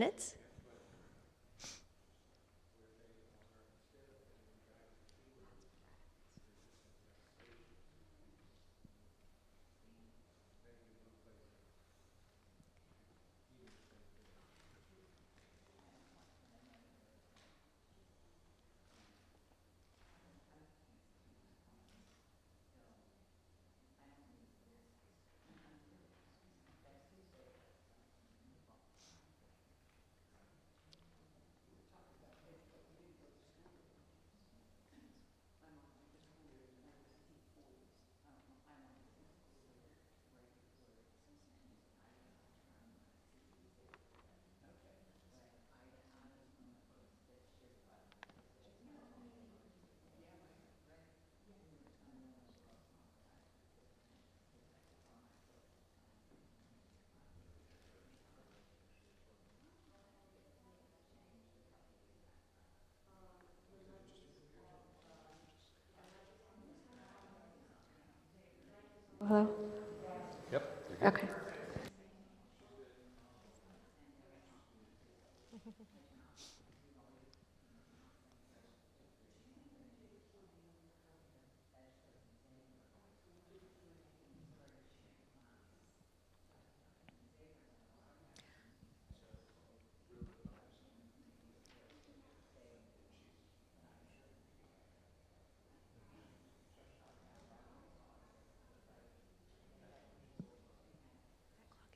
minutes. Hello? Yep. Okay.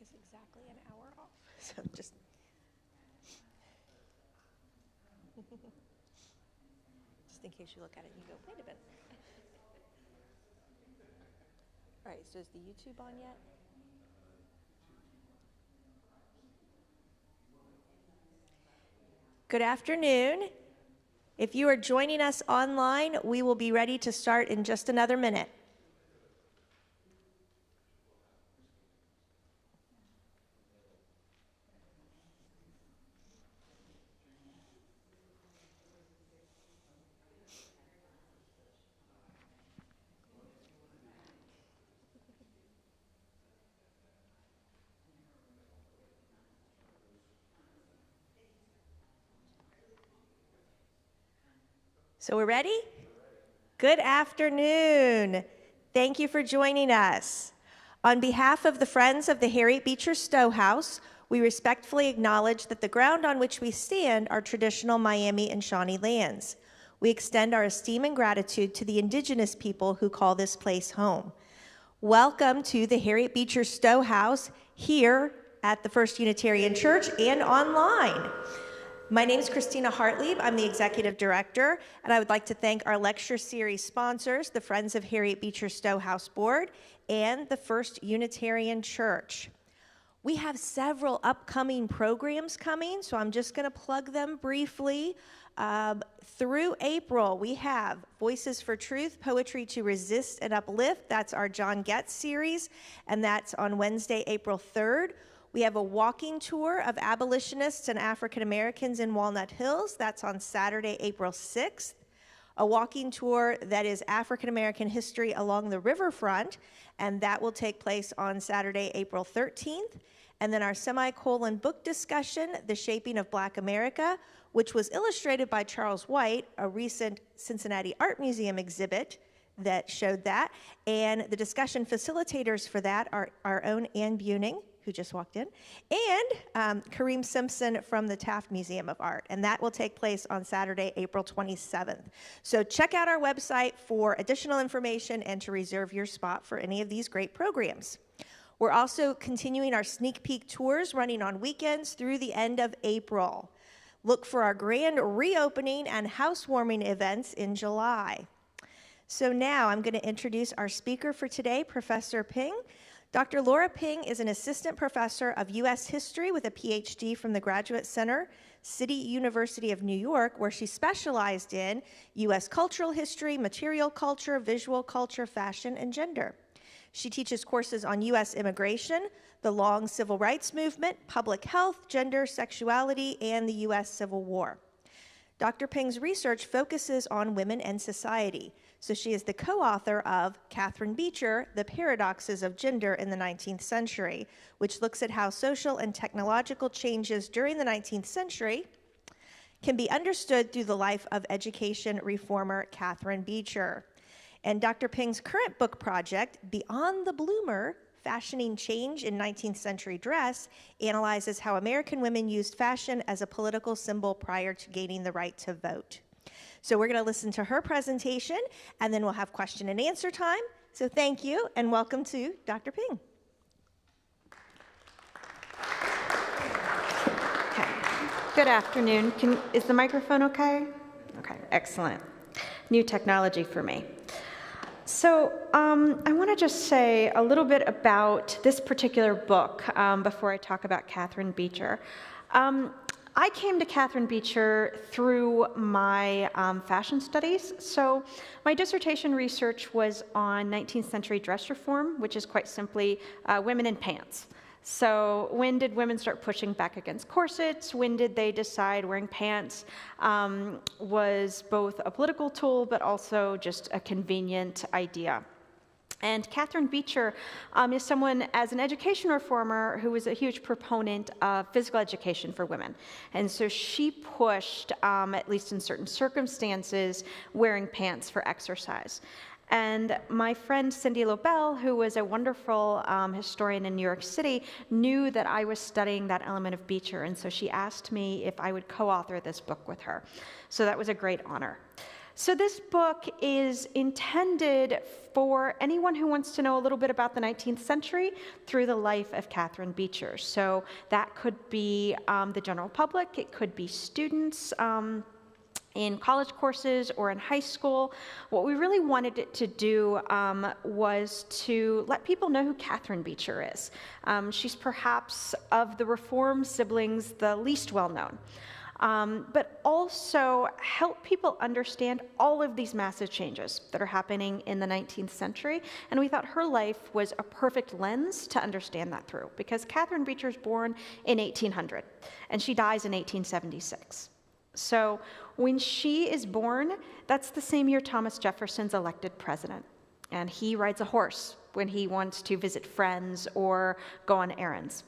Is exactly an hour off. So just in case you look at it and you go, wait a minute. All right, so is the YouTube on yet? Good afternoon. If you are joining us online, we will be ready to start in just another minute. So we're ready? Good afternoon. Thank you for joining us. On behalf of the Friends of the Harriet Beecher Stowe House, we respectfully acknowledge that the ground on which we stand are traditional Miami and Shawnee lands. We extend our esteem and gratitude to the indigenous people who call this place home. Welcome to the Harriet Beecher Stowe House here at the First Unitarian Church and online. My name is Christina Hartlieb. I'm the Executive Director, and I would like to thank our lecture series sponsors, the Friends of Harriet Beecher Stowe House Board and the First Unitarian Church. We have several upcoming programs coming, so I'm just going to plug them briefly. Through April, we have Voices for Truth, Poetry to Resist and Uplift. That's our John Getz series, and that's on Wednesday, April 3rd. We have a walking tour of abolitionists and African Americans in Walnut Hills. That's on Saturday, April 6th. A walking tour that is African American history along the riverfront, and that will take place on Saturday, April 13th. And then our semicolon book discussion, The Shaping of Black America, which was illustrated by Charles White, a recent Cincinnati Art Museum exhibit that showed that. And the discussion facilitators for that are our own Ann Buning, who just walked in, and Kareem Simpson from the Taft Museum of Art. And that will take place on Saturday, April 27th. So check out our website for additional information and to reserve your spot for any of these great programs. We're also continuing our sneak peek tours running on weekends through the end of April. Look for our grand reopening and housewarming events in July. So now I'm going to introduce our speaker for today, Professor Ping. Dr. Laura Ping is an assistant professor of U.S. history with a PhD from the Graduate Center, City University of New York, where she specialized in U.S. cultural history, material culture, visual culture, fashion, and gender. She teaches courses on U.S. immigration, the long civil rights movement, public health, gender, sexuality, and the U.S. Civil War. Dr. Ping's research focuses on women and society. So she is the co-author of Catharine Beecher, The Paradoxes of Gender in the 19th Century, which looks at how social and technological changes during the 19th century can be understood through the life of education reformer Catharine Beecher. And Dr. Ping's current book project, Beyond the Bloomer, Fashioning Change in 19th Century Dress, analyzes how American women used fashion as a political symbol prior to gaining the right to vote. So we're going to listen to her presentation, and then we'll have question and answer time. So thank you, and welcome to Dr. Ping. Okay. Good afternoon. Is the microphone okay? Okay, excellent. New technology for me. So I want to just say a little bit about this particular book before I talk about Catharine Beecher. I came to Catharine Beecher through my fashion studies. So my dissertation research was on 19th century dress reform, which is quite simply women in pants. So when did women start pushing back against corsets? When did they decide wearing pants was both a political tool, but also just a convenient idea? And Catharine Beecher is someone, as an education reformer, who was a huge proponent of physical education for women. And so she pushed, at least in certain circumstances, wearing pants for exercise. And my friend Cindy Lobel, who was a wonderful historian in New York City, knew that I was studying that element of Beecher, and so she asked me if I would co-author this book with her. So that was a great honor. So this book is intended for anyone who wants to know a little bit about the 19th century through the life of Catharine Beecher. So that could be the general public, it could be students in college courses or in high school. What we really wanted it to do was to let people know who Catharine Beecher is. She's perhaps, of the Reform siblings, the least well-known. But also help people understand all of these massive changes that are happening in the 19th century. And we thought her life was a perfect lens to understand that through, because Catharine Beecher is born in 1800, and she dies in 1876. So when she is born, that's the same year Thomas Jefferson's elected president. And he rides a horse when he wants to visit friends or go on errands.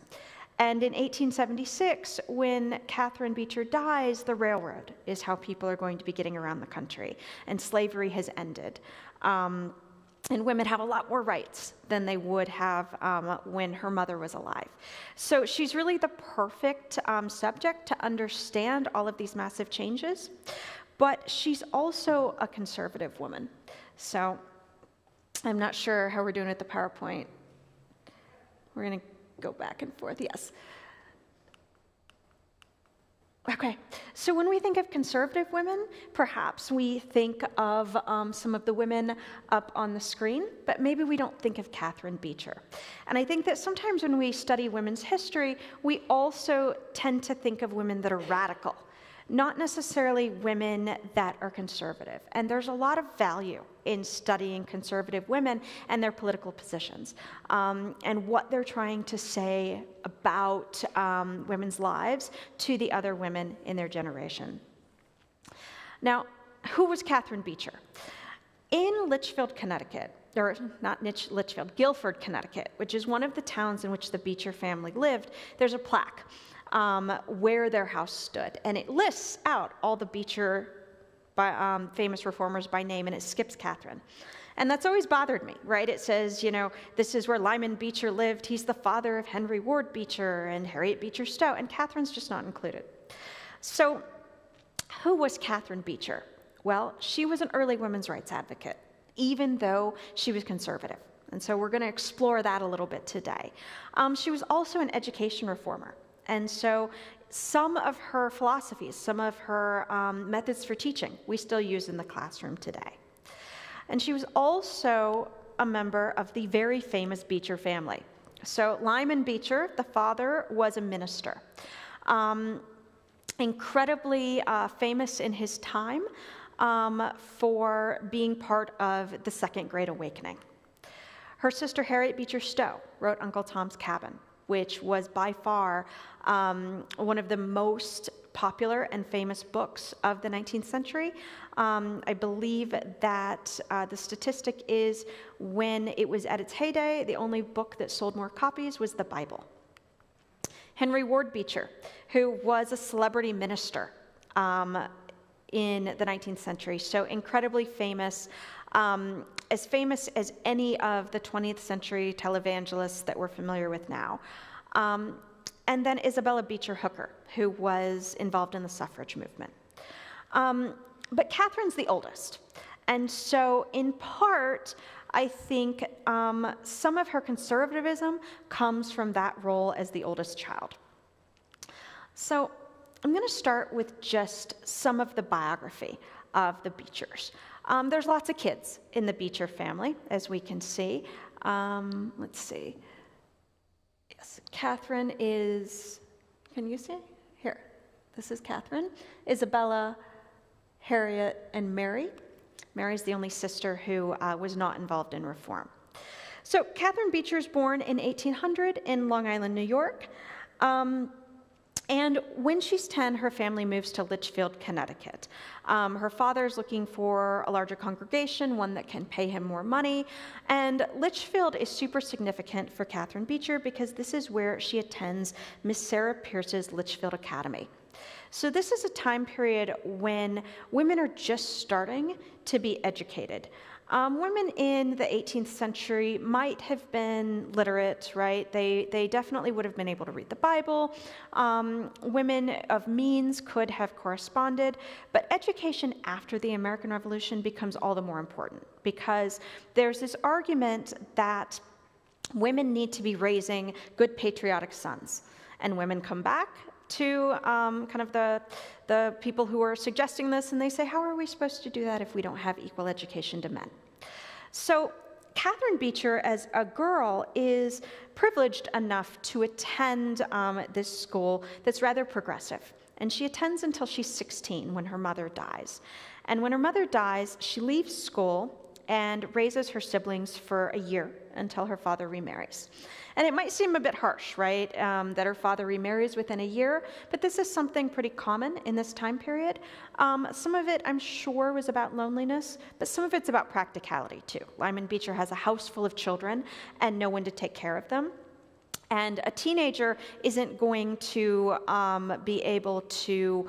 And in 1876, when Catharine Beecher dies, the railroad is how people are going to be getting around the country, and slavery has ended. And women have a lot more rights than they would have when her mother was alive. So she's really the perfect subject to understand all of these massive changes, but she's also a conservative woman. So I'm not sure how we're doing with the PowerPoint. We're going to go back and forth, yes. Okay, so when we think of conservative women, perhaps we think of some of the women up on the screen, but maybe we don't think of Catharine Beecher. And I think that sometimes when we study women's history, we also tend to think of women that are radical, not necessarily women that are conservative. And there's a lot of value in studying conservative women and their political positions, and what they're trying to say about women's lives to the other women in their generation. Now, who was Catharine Beecher? In Litchfield, Connecticut, or not Litchfield, Guilford, Connecticut, which is one of the towns in which the Beecher family lived, there's a plaque where their house stood, and it lists out all the Beecher famous reformers by name, and it skips Catharine. And that's always bothered me, right? It says, you know, this is where Lyman Beecher lived. He's the father of Henry Ward Beecher and Harriet Beecher Stowe, and Catharine's just not included. So who was Catharine Beecher? Well, she was an early women's rights advocate, even though she was conservative. And so we're going to explore that a little bit today. She was also an education reformer. And so some of her philosophies, some of her methods for teaching, we still use in the classroom today. And she was also a member of the very famous Beecher family. So Lyman Beecher, the father, was a minister. Incredibly famous in his time for being part of the Second Great Awakening. Her sister Harriet Beecher Stowe wrote Uncle Tom's Cabin, which was by far one of the most popular and famous books of the 19th century. I believe that the statistic is when it was at its heyday, the only book that sold more copies was the Bible. Henry Ward Beecher, who was a celebrity minister in the 19th century, so incredibly famous, as famous as any of the 20th century televangelists that we're familiar with now. And then Isabella Beecher Hooker, who was involved in the suffrage movement. But Catharine's the oldest. And so in part, I think some of her conservatism comes from that role as the oldest child. So I'm going to start with just some of the biography of the Beechers. There's lots of kids in the Beecher family, as we can see. Let's see. Yes, Catherine is, can you see? Here, this is Catherine. Isabella, Harriet, and Mary. Mary's the only sister who was not involved in reform. So Catharine Beecher is born in 1800 in Long Island, New York. And when she's 10, her family moves to Litchfield, Connecticut. Her father's looking for a larger congregation, one that can pay him more money. And Litchfield is super significant for Catharine Beecher because this is where she attends Miss Sarah Pierce's Litchfield Academy. So this is a time period when women are just starting to be educated. Women in the 18th century might have been literate, right? They definitely would have been able to read the Bible. Women of means could have corresponded, but education after the American Revolution becomes all the more important because there's this argument that women need to be raising good patriotic sons, and women come back to kind of the people who are suggesting this, and they say, how are we supposed to do that if we don't have equal education to men? So Catharine Beecher, as a girl, is privileged enough to attend this school that's rather progressive. And she attends until she's 16 when her mother dies. And when her mother dies, she leaves school and raises her siblings for a year until her father remarries. And it might seem a bit harsh, right, that her father remarries within a year, but this is something pretty common in this time period. Some of it, I'm sure, was about loneliness, but some of it's about practicality, too. Lyman Beecher has a house full of children and no one to take care of them. And a teenager isn't going to be able to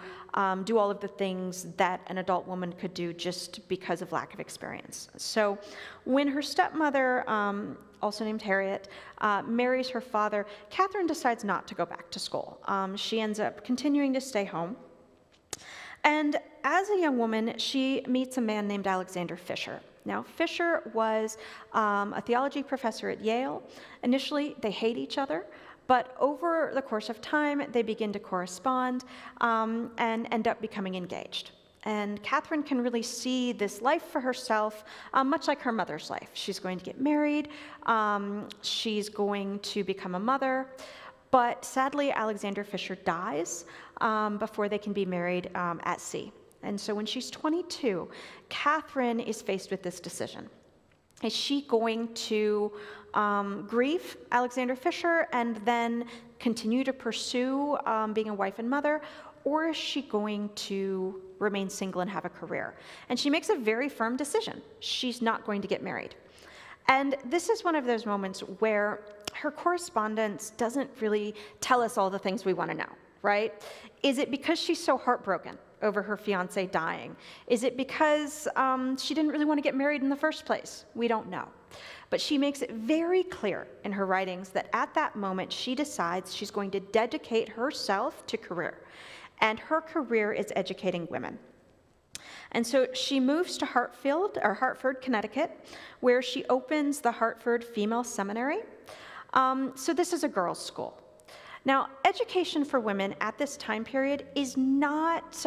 do all of the things that an adult woman could do just because of lack of experience. So when her stepmother, also named Harriet, marries her father, Catharine decides not to go back to school. She ends up continuing to stay home. And as a young woman, she meets a man named Alexander Fisher. Now, Fisher was a theology professor at Yale. Initially, they hate each other, but over the course of time, they begin to correspond and end up becoming engaged. And Catharine can really see this life for herself, much like her mother's life. She's going to get married, she's going to become a mother, but sadly, Alexander Fisher dies before they can be married at sea. And so when she's 22, Catharine is faced with this decision. Is she going to grieve Alexander Fisher and then continue to pursue being a wife and mother, or is she going to remain single and have a career? And she makes a very firm decision. She's not going to get married. And this is one of those moments where her correspondence doesn't really tell us all the things we want to know, right? Is it because she's so heartbroken over her fiance dying? Is it because she didn't really want to get married in the first place? We don't know. But she makes it very clear in her writings that at that moment she decides she's going to dedicate herself to career. And her career is educating women. And so she moves to Hartford, Connecticut, where she opens the Hartford Female Seminary. So this is a girls' school. Now, education for women at this time period is not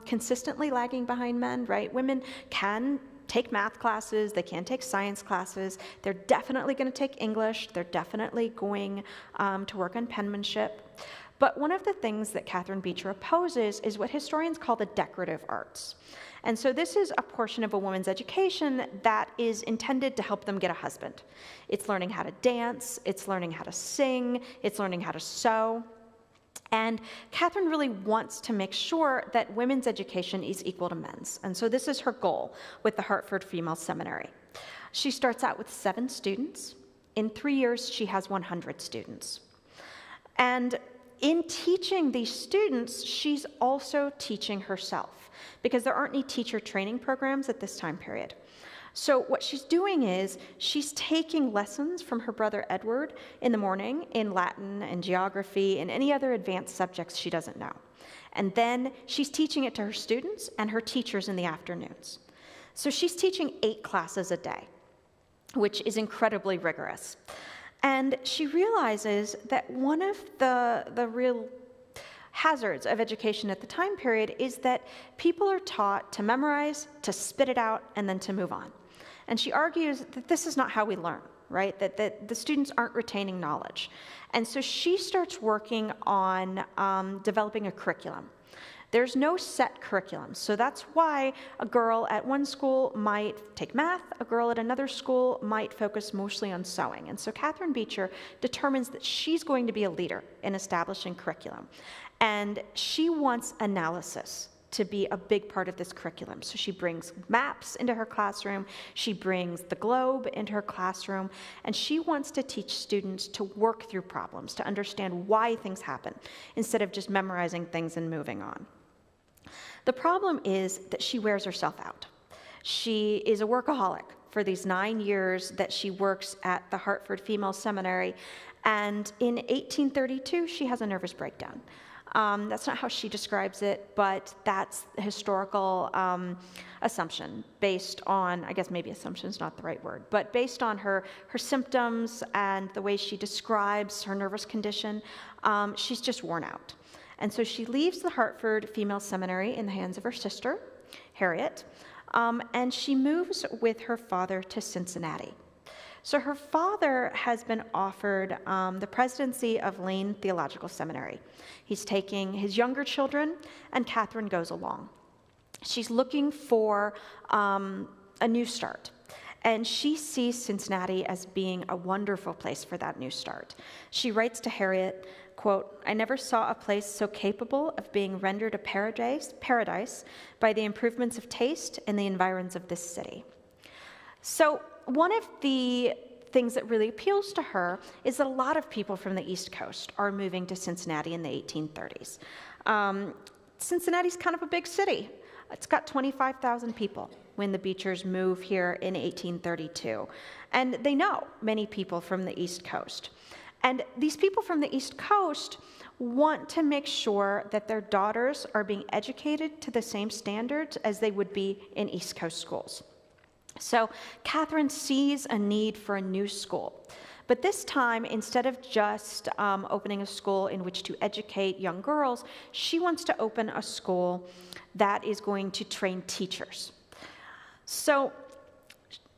consistently lagging behind men, right? Women can take math classes, they can take science classes, they're definitely going to take English, they're definitely going to work on penmanship. But one of the things that Catharine Beecher opposes is what historians call the decorative arts. And so this is a portion of a woman's education that is intended to help them get a husband. It's learning how to dance, it's learning how to sing, it's learning how to sew. And Catharine really wants to make sure that women's education is equal to men's. And so this is her goal with the Hartford Female Seminary. She starts out with 7 students. In 3 years, she has 100 students. And in teaching these students, she's also teaching herself, because there aren't any teacher training programs at this time period. So what she's doing is she's taking lessons from her brother Edward in the morning in Latin and geography and any other advanced subjects she doesn't know. And then she's teaching it to her students and her teachers in the afternoons. So she's teaching 8 classes a day, which is incredibly rigorous. And she realizes that one of the real hazards of education at the time period is that people are taught to memorize, to spit it out, and then to move on. And she argues that this is not how we learn, right? That the students aren't retaining knowledge. And so she starts working on developing a curriculum. There's no set curriculum, so that's why a girl at one school might take math, a girl at another school might focus mostly on sewing. And so Catharine Beecher determines that she's going to be a leader in establishing curriculum. And she wants analysis to be a big part of this curriculum. So she brings maps into her classroom, she brings the globe into her classroom, and she wants to teach students to work through problems, to understand why things happen, instead of just memorizing things and moving on. The problem is that she wears herself out. She is a workaholic for these 9 years that she works at the Hartford Female Seminary, and in 1832, she has a nervous breakdown. That's not how she describes it, but that's a historical assumption based on, I guess maybe assumption is not the right word, but based on her symptoms and the way she describes her nervous condition, she's just worn out. And so she leaves the Hartford Female Seminary in the hands of her sister, Harriet, and she moves with her father to Cincinnati. So her father has been offered the presidency of Lane Theological Seminary. He's taking his younger children, and Catharine goes along. She's looking for a new start, and she sees Cincinnati as being a wonderful place for that new start. She writes to Harriet, quote, "I never saw a place so capable of being rendered a paradise by the improvements of taste and the environs of this city." So one of the things that really appeals to her is that a lot of people from the East Coast are moving to Cincinnati in the 1830s. Cincinnati's kind of a big city. It's got 25,000 people when the Beechers move here in 1832. And they know many people from the East Coast. And these people from the East Coast want to make sure that their daughters are being educated to the same standards as they would be in East Coast schools. So Catharine sees a need for a new school. But this time, instead of just opening a school in which to educate young girls, she wants to open a school that is going to train teachers. So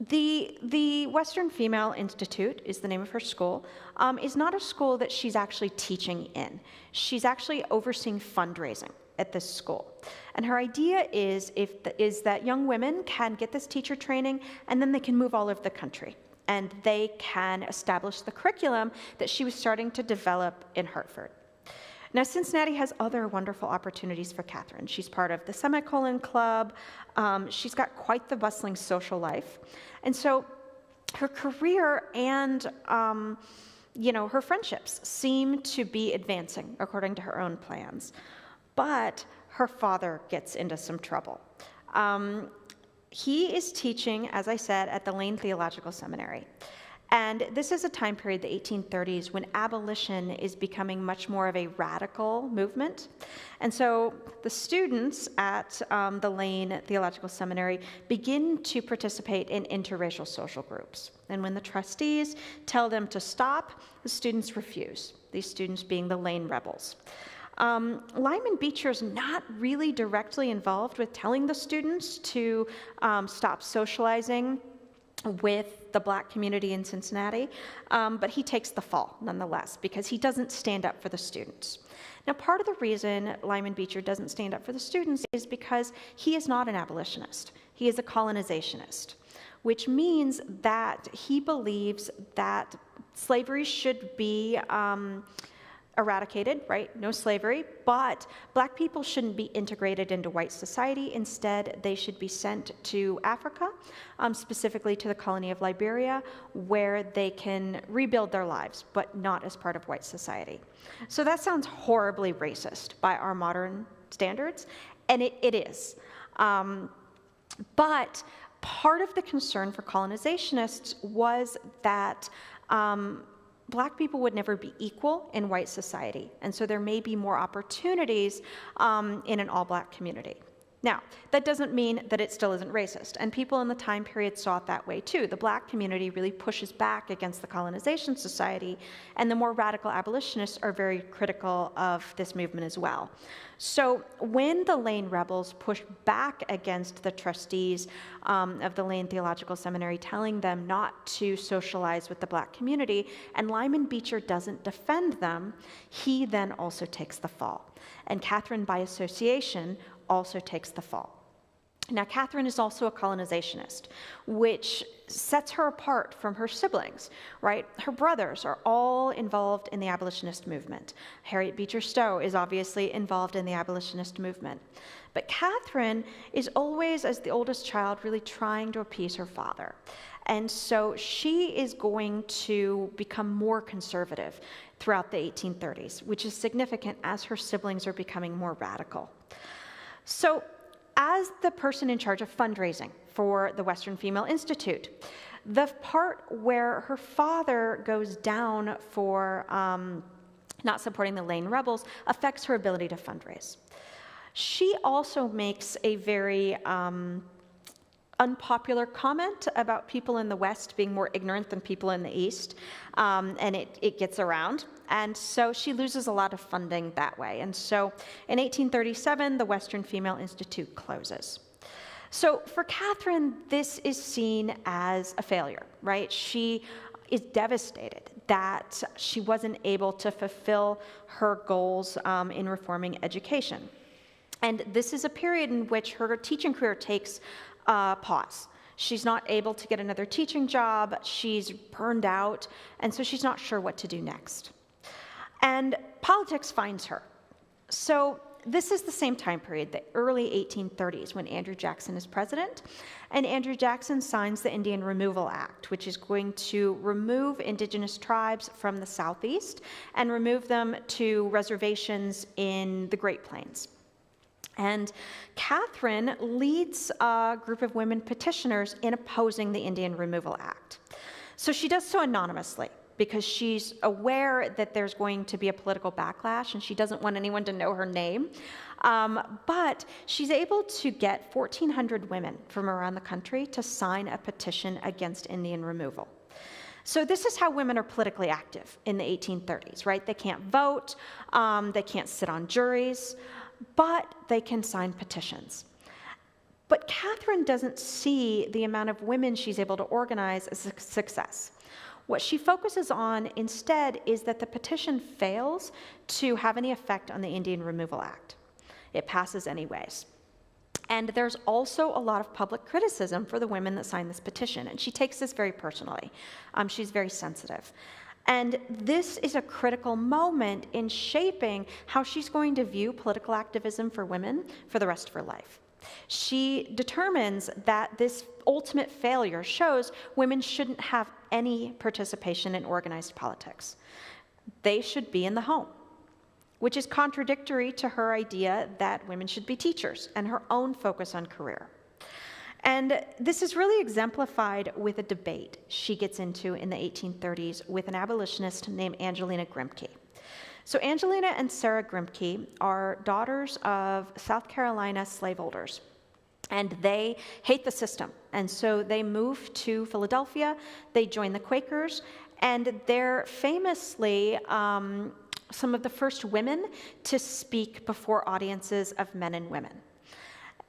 the Western Female Institute is the name of her school, is not a school that she's actually teaching in. She's actually overseeing fundraising at this school. And her idea is that young women can get this teacher training, and then they can move all over the country, and they can establish the curriculum that she was starting to develop in Hartford. Now, Cincinnati has other wonderful opportunities for Catharine. She's part of the Semicolon Club. She's got quite the bustling social life. And so her career and her friendships seem to be advancing according to her own plans. But her father gets into some trouble. He is teaching, as I said, at the Lane Theological Seminary. And this is a time period, the 1830s, when abolition is becoming much more of a radical movement. And so the students at the Lane Theological Seminary begin to participate in interracial social groups. And when the trustees tell them to stop, the students refuse, these students being the Lane rebels. Lyman Beecher's not really directly involved with telling the students to stop socializing with the Black community in Cincinnati, but he takes the fall nonetheless because he doesn't stand up for the students. Now, part of the reason Lyman Beecher doesn't stand up for the students is because he is not an abolitionist. He is a colonizationist, which means that he believes that slavery should be eradicated, right? No slavery, but black people shouldn't be integrated into white society. Instead, they should be sent to Africa, specifically to the colony of Liberia, where they can rebuild their lives, but not as part of white society. So that sounds horribly racist by our modern standards, and it is. But part of the concern for colonizationists was that black people would never be equal in white society, and so there may be more opportunities in an all-black community. Now, that doesn't mean that it still isn't racist, and people in the time period saw it that way too. The black community really pushes back against the colonization society, and the more radical abolitionists are very critical of this movement as well. So when the Lane rebels push back against the trustees of the Lane Theological Seminary, telling them not to socialize with the black community, and Lyman Beecher doesn't defend them, he then also takes the fall. And Catharine, by association, also takes the fall. Now, Catharine is also a colonizationist, which sets her apart from her siblings, right? Her brothers are all involved in the abolitionist movement. Harriet Beecher Stowe is obviously involved in the abolitionist movement. But Catharine is always, as the oldest child, really trying to appease her father. And so she is going to become more conservative throughout the 1830s, which is significant as her siblings are becoming more radical. So, as the person in charge of fundraising for the Western Female Institute, the part where her father goes down for not supporting the Lane rebels affects her ability to fundraise. She also makes a very unpopular comment about people in the West being more ignorant than people in the East, and it gets around. And so she loses a lot of funding that way. And so in 1837, the Western Female Institute closes. So for Catharine, this is seen as a failure, right? She is devastated that she wasn't able to fulfill her goals in reforming education. And this is a period in which her teaching career takes a pause. She's not able to get another teaching job, she's burned out, and so she's not sure what to do next. And politics finds her. So this is the same time period, the early 1830s, when Andrew Jackson is president, and Andrew Jackson signs the Indian Removal Act, which is going to remove indigenous tribes from the Southeast and remove them to reservations in the Great Plains. And Catharine leads a group of women petitioners in opposing the Indian Removal Act. So she does so anonymously, because she's aware that there's going to be a political backlash and she doesn't want anyone to know her name. But she's able to get 1,400 women from around the country to sign a petition against Indian removal. So this is how women are politically active in the 1830s, right? They can't vote, they can't sit on juries, but they can sign petitions. But Catharine doesn't see the amount of women she's able to organize as a success. What she focuses on instead is that the petition fails to have any effect on the Indian Removal Act. It passes anyways. And there's also a lot of public criticism for the women that signed this petition, and she takes this very personally. She's very sensitive. And this is a critical moment in shaping how she's going to view political activism for women for the rest of her life. She determines that this ultimate failure shows women shouldn't have any participation in organized politics. They should be in the home, which is contradictory to her idea that women should be teachers and her own focus on career. And this is really exemplified with a debate she gets into in the 1830s with an abolitionist named Angelina Grimke. So Angelina and Sarah Grimke are daughters of South Carolina slaveholders, and they hate the system. And so they move to Philadelphia, they join the Quakers, and they're famously some of the first women to speak before audiences of men and women.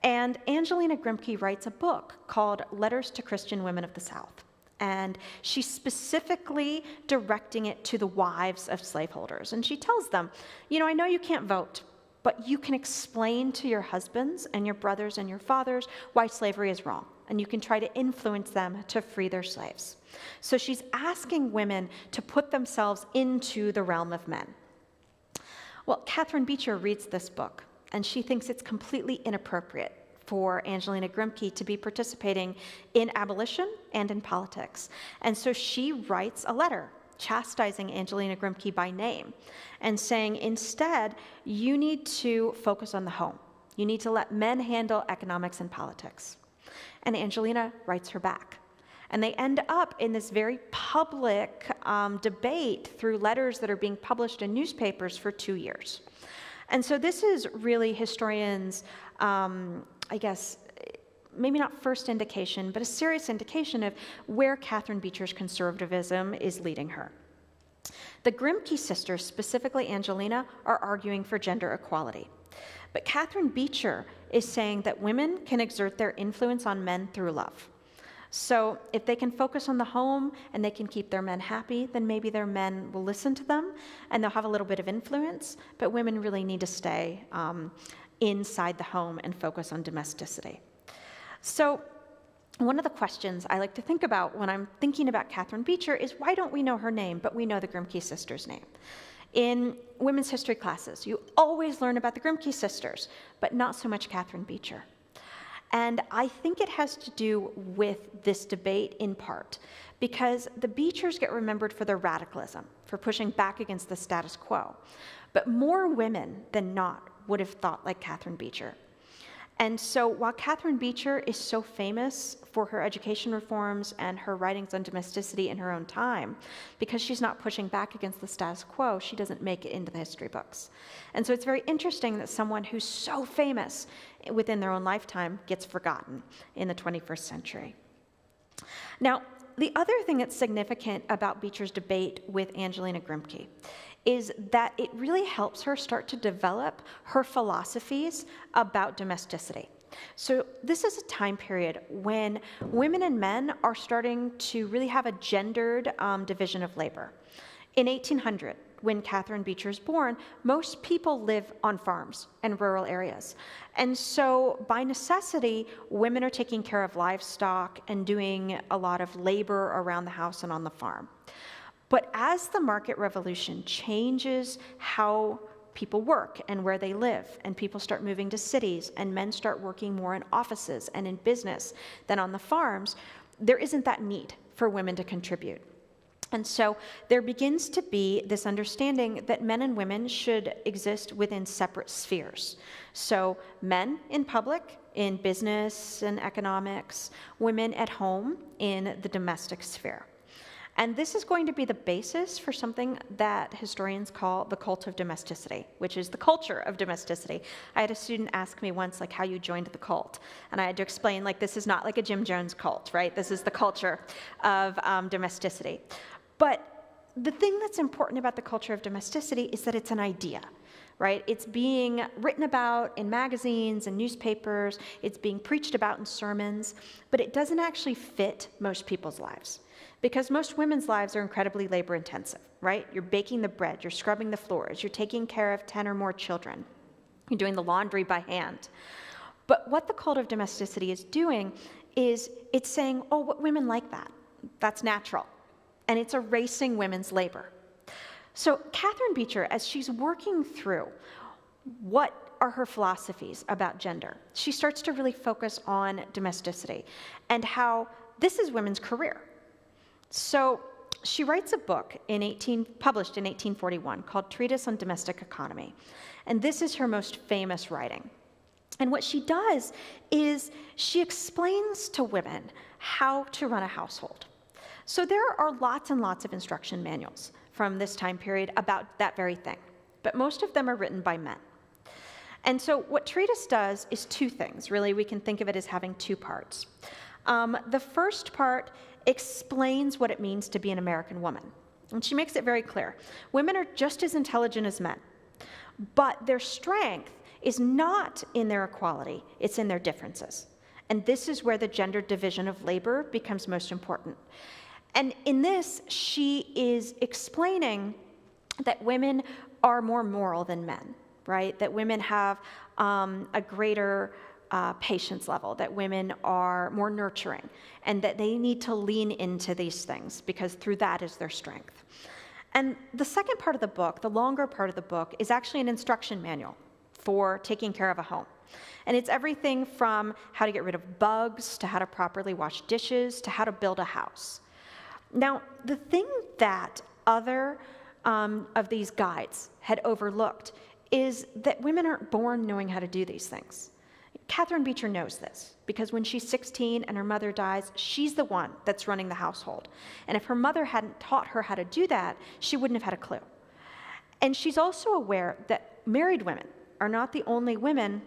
And Angelina Grimke writes a book called Letters to Christian Women of the South. And she's specifically directing it to the wives of slaveholders. And she tells them, you know, I know you can't vote, but you can explain to your husbands and your brothers and your fathers why slavery is wrong. And you can try to influence them to free their slaves. So she's asking women to put themselves into the realm of men. Well, Catharine Beecher reads this book, and she thinks it's completely inappropriate for Angelina Grimke to be participating in abolition and in politics. And so she writes a letter chastising Angelina Grimke by name and saying, instead, you need to focus on the home. You need to let men handle economics and politics. And Angelina writes her back. And they end up in this very public debate through letters that are being published in newspapers for 2 years. And so this is really historians, I guess, maybe not first indication, but a serious indication of where Catharine Beecher's conservatism is leading her. The Grimke sisters, specifically Angelina, are arguing for gender equality. But Catharine Beecher is saying that women can exert their influence on men through love. So if they can focus on the home and they can keep their men happy, then maybe their men will listen to them and they'll have a little bit of influence, but women really need to stay inside the home and focus on domesticity. So one of the questions I like to think about when I'm thinking about Catharine Beecher is, why don't we know her name, but we know the Grimke sisters' name? In women's history classes, you always learn about the Grimke sisters, but not so much Catharine Beecher. And I think it has to do with this debate in part, because the Beechers get remembered for their radicalism, for pushing back against the status quo. But more women than not would have thought like Catharine Beecher. And so while Catharine Beecher is so famous for her education reforms and her writings on domesticity in her own time, because she's not pushing back against the status quo, she doesn't make it into the history books. And so it's very interesting that someone who's so famous within their own lifetime gets forgotten in the 21st century. Now, the other thing that's significant about Beecher's debate with Angelina Grimke is that it really helps her start to develop her philosophies about domesticity. So this is a time period when women and men are starting to really have a gendered division of labor. In 1800, when Catharine Beecher is born, most people live on farms and rural areas. And so by necessity, women are taking care of livestock and doing a lot of labor around the house and on the farm. But as the market revolution changes how people work and where they live, and people start moving to cities, and men start working more in offices and in business than on the farms, there isn't that need for women to contribute. And so there begins to be this understanding that men and women should exist within separate spheres. So men in public, in business and economics, women at home in the domestic sphere. And this is going to be the basis for something that historians call the cult of domesticity, which is the culture of domesticity. I had a student ask me once, like, how you joined the cult. And I had to explain, like, this is not like a Jim Jones cult, right? This is the culture of domesticity. But the thing that's important about the culture of domesticity is that it's an idea, right? It's being written about in magazines and newspapers. It's being preached about in sermons, but it doesn't actually fit most people's lives. Because most women's lives are incredibly labor intensive, right? You're baking the bread, you're scrubbing the floors, you're taking care of 10 or more children, you're doing the laundry by hand. But what the cult of domesticity is doing is it's saying, oh, what women like that, that's natural. And it's erasing women's labor. So Catharine Beecher, as she's working through what are her philosophies about gender, she starts to really focus on domesticity and how this is women's career. So she writes a book published in 1841 called Treatise on Domestic Economy. And this is her most famous writing. And what she does is she explains to women how to run a household. So there are lots and lots of instruction manuals from this time period about that very thing, but most of them are written by men. And so what Treatise does is two things. Really, we can think of it as having two parts. The first part explains what it means to be an American woman. And she makes it very clear. Women are just as intelligent as men, but their strength is not in their equality, it's in their differences. And this is where the gender division of labor becomes most important. And in this, she is explaining that women are more moral than men, right? That women have a greater patience level, that women are more nurturing, and that they need to lean into these things because through that is their strength. And the second part of the book, the longer part of the book, is actually an instruction manual for taking care of a home. And it's everything from how to get rid of bugs, to how to properly wash dishes, to how to build a house. Now, the thing that other of these guides had overlooked is that women aren't born knowing how to do these things. Catharine Beecher knows this, because when she's 16 and her mother dies, she's the one that's running the household. And if her mother hadn't taught her how to do that, she wouldn't have had a clue. And she's also aware that married women are not the only women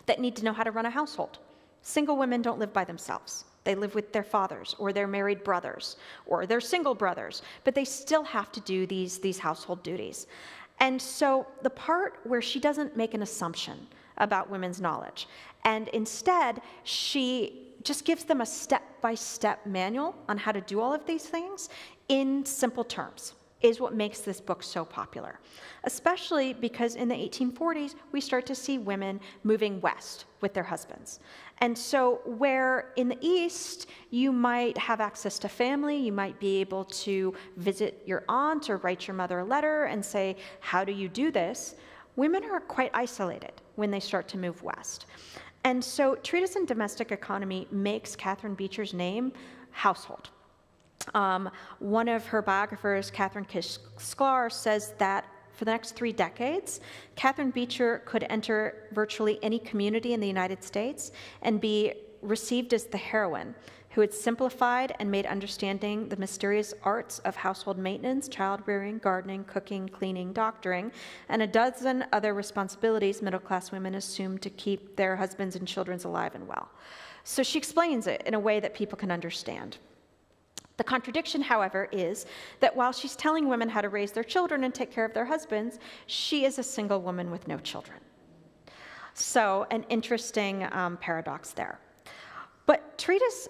that need to know how to run a household. Single women don't live by themselves. They live with their fathers or their married brothers or their single brothers, but they still have to do these household duties. And so the part where she doesn't make an assumption about women's knowledge, and instead she just gives them a step-by-step manual on how to do all of these things in simple terms, is what makes this book so popular, especially because in the 1840s, we start to see women moving west with their husbands. And so where in the East, you might have access to family, you might be able to visit your aunt or write your mother a letter and say, how do you do this? Women are quite isolated when they start to move west. And so Treatise on Domestic Economy makes Catharine Beecher's name household. One of her biographers, Catherine Sklar, says that for the next 3 decades, Catharine Beecher could enter virtually any community in the United States and be received as the heroine who had simplified and made understanding the mysterious arts of household maintenance, child-rearing, gardening, cooking, cleaning, doctoring, and a dozen other responsibilities middle-class women assumed to keep their husbands and children alive and well. So she explains it in a way that people can understand. The contradiction, however, is that while she's telling women how to raise their children and take care of their husbands, she is a single woman with no children. So an interesting paradox there. But Treatise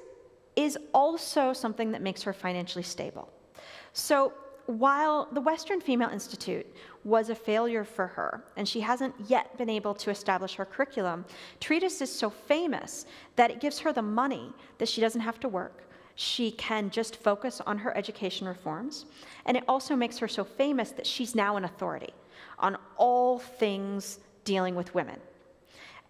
is also something that makes her financially stable. So while the Western Female Institute was a failure for her, and she hasn't yet been able to establish her curriculum, Treatise is so famous that it gives her the money that she doesn't have to work. She can just focus on her education reforms, and it also makes her so famous that she's now an authority on all things dealing with women.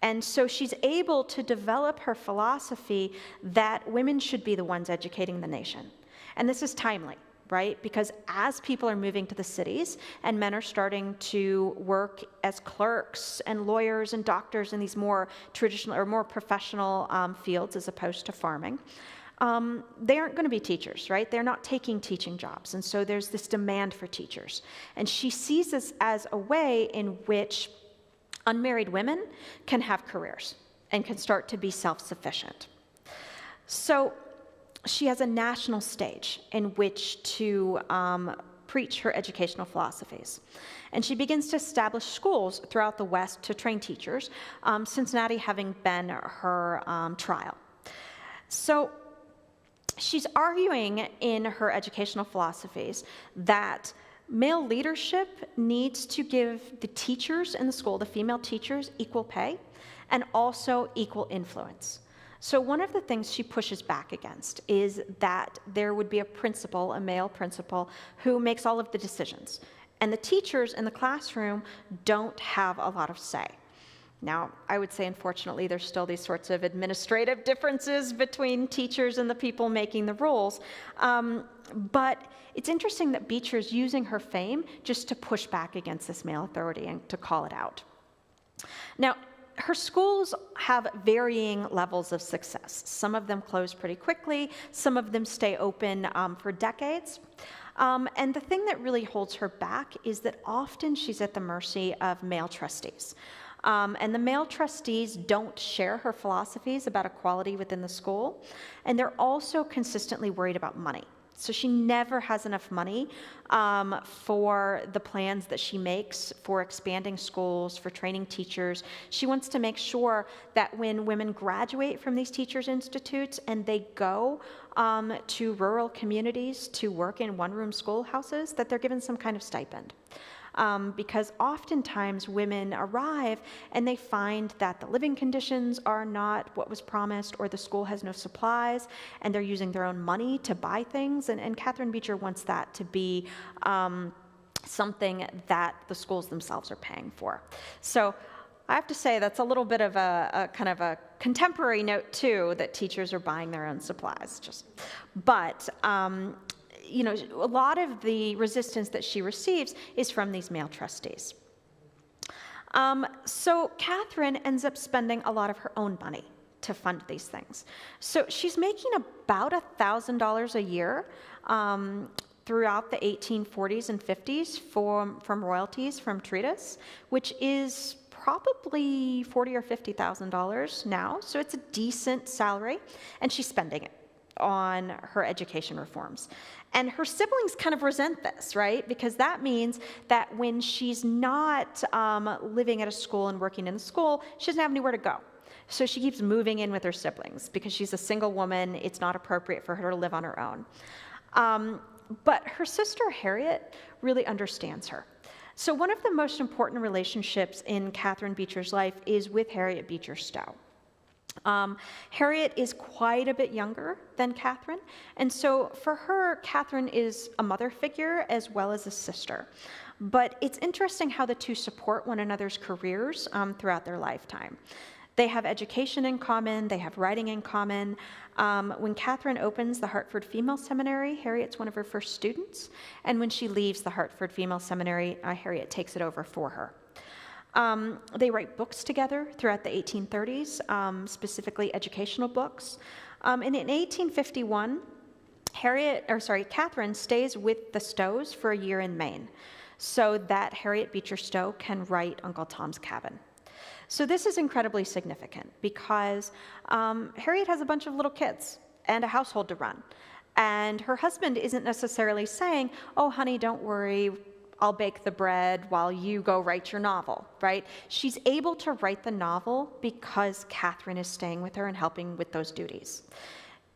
And so she's able to develop her philosophy that women should be the ones educating the nation. And this is timely, right? Because as people are moving to the cities and men are starting to work as clerks and lawyers and doctors in these more traditional or more professional fields as opposed to farming, they aren't going to be teachers, right? They're not taking teaching jobs. And so there's this demand for teachers. And she sees this as a way in which unmarried women can have careers and can start to be self-sufficient. So she has a national stage in which to preach her educational philosophies. And she begins to establish schools throughout the West to train teachers, Cincinnati having been her trial. So she's arguing in her educational philosophies that male leadership needs to give the teachers in the school, the female teachers, equal pay and also equal influence. So one of the things she pushes back against is that there would be a principal, a male principal, who makes all of the decisions. And the teachers in the classroom don't have a lot of say. Now, I would say, unfortunately, there's still these sorts of administrative differences between teachers and the people making the rules. But it's interesting that Beecher's using her fame just to push back against this male authority and to call it out. Now, her schools have varying levels of success. Some of them close pretty quickly. Some of them stay open for decades. And the thing that really holds her back is that often she's at the mercy of male trustees. And the male trustees don't share her philosophies about equality within the school, and they're also consistently worried about money. So she never has enough money for the plans that she makes for expanding schools, for training teachers. She wants to make sure that when women graduate from these teachers' institutes and they go to rural communities to work in one-room schoolhouses, that they're given some kind of stipend. because oftentimes women arrive and they find that the living conditions are not what was promised, or the school has no supplies, and they're using their own money to buy things. And Catharine Beecher wants that to be something that the schools themselves are paying for. So I have to say that's a little bit of a kind of a contemporary note too, that teachers are buying their own supplies. But you know, a lot of the resistance that she receives is from these male trustees. So Catharine ends up spending a lot of her own money to fund these things. So she's making about $1,000 a year throughout the 1840s and 50s from royalties from treatise, which is probably $40,000 or $50,000 now. So it's a decent salary, and she's spending it on her education reforms. And her siblings kind of resent this, right? Because that means that when she's not living at a school and working in the school, she doesn't have anywhere to go. So she keeps moving in with her siblings because she's a single woman. It's not appropriate for her to live on her own. But her sister Harriet really understands her. So one of the most important relationships in Catharine Beecher's life is with Harriet Beecher Stowe. Harriet is quite a bit younger than Catharine, and so for her, Catharine is a mother figure as well as a sister. But it's interesting how the two support one another's careers throughout their lifetime. They have education in common, they have writing in common. When Catharine opens the Hartford Female Seminary, Harriet's one of her first students, and when she leaves the Hartford Female Seminary, Harriet takes it over for her. They write books together throughout the 1830s, specifically educational books. And in 1851, Catharine stays with the Stowes for a year in Maine so that Harriet Beecher Stowe can write Uncle Tom's Cabin. So this is incredibly significant because Harriet has a bunch of little kids and a household to run. And her husband isn't necessarily saying, oh, honey, don't worry, I'll bake the bread while you go write your novel, right? She's able to write the novel because Catharine is staying with her and helping with those duties.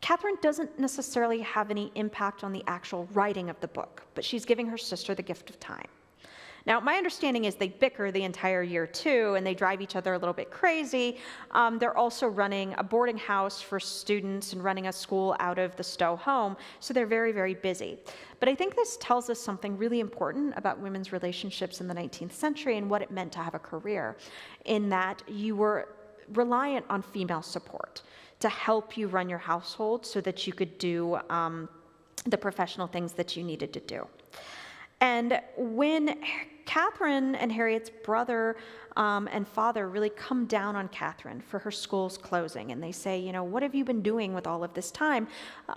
Catharine doesn't necessarily have any impact on the actual writing of the book, but she's giving her sister the gift of time. Now, my understanding is they bicker the entire year too, and they drive each other a little bit crazy. They're also running a boarding house for students and running a school out of the Stowe home, so they're very, very busy. But I think this tells us something really important about women's relationships in the 19th century and what it meant to have a career, in that you were reliant on female support to help you run your household so that you could do the professional things that you needed to do. And when Catharine and Harriet's brother and father really come down on Catharine for her school's closing, and they say, you know, what have you been doing with all of this time?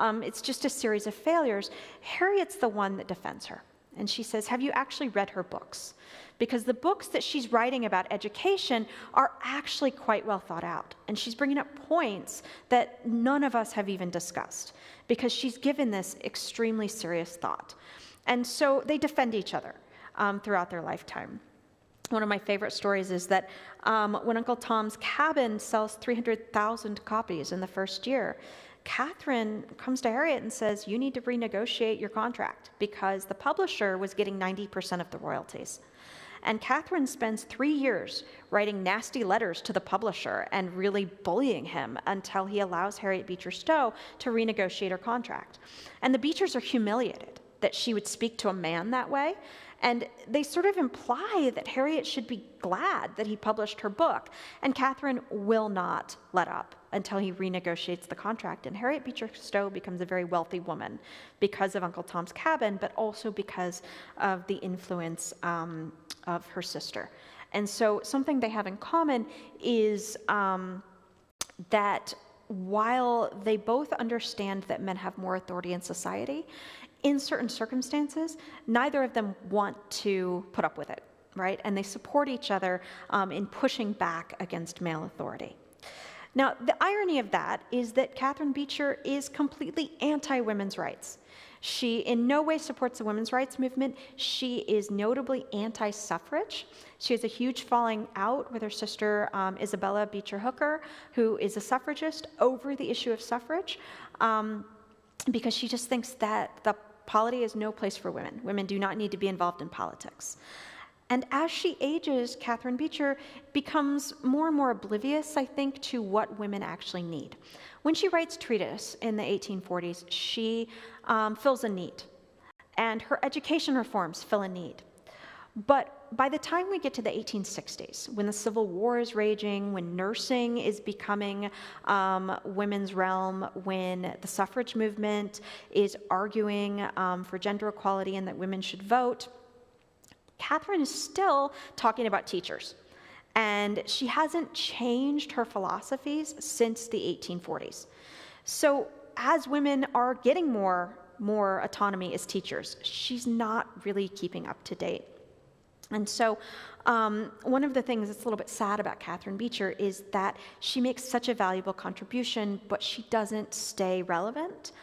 It's just a series of failures. Harriet's the one that defends her. And she says, have you actually read her books? Because the books that she's writing about education are actually quite well thought out. And she's bringing up points that none of us have even discussed, because she's given this extremely serious thought. And so they defend each other throughout their lifetime. One of my favorite stories is that when Uncle Tom's Cabin sells 300,000 copies in the first year, Catharine comes to Harriet and says, you need to renegotiate your contract, because the publisher was getting 90% of the royalties. And Catharine spends 3 years writing nasty letters to the publisher and really bullying him until he allows Harriet Beecher Stowe to renegotiate her contract. And the Beechers are humiliated that she would speak to a man that way. And they sort of imply that Harriet should be glad that he published her book. And Catharine will not let up until he renegotiates the contract. And Harriet Beecher Stowe becomes a very wealthy woman because of Uncle Tom's Cabin, but also because of the influence of her sister. And so something they have in common is that while they both understand that men have more authority in society, in certain circumstances, neither of them want to put up with it, right? And they support each other in pushing back against male authority. Now, the irony of that is that Catharine Beecher is completely anti-women's rights. She in no way supports the women's rights movement. She is notably anti-suffrage. She has a huge falling out with her sister Isabella Beecher Hooker, who is a suffragist, over the issue of suffrage, because she just thinks that the polity is no place for women. Women do not need to be involved in politics. And as she ages, Catharine Beecher becomes more and more oblivious, I think, to what women actually need. When she writes Treatise in the 1840s, she fills a need, and her education reforms fill a need. But by the time we get to the 1860s, when the Civil War is raging, when nursing is becoming women's realm, when the suffrage movement is arguing for gender equality and that women should vote, Catharine is still talking about teachers. And she hasn't changed her philosophies since the 1840s. So as women are getting more autonomy as teachers, she's not really keeping up to date. And so one of the things that's a little bit sad about Catharine Beecher is that she makes such a valuable contribution, but she doesn't stay relevant.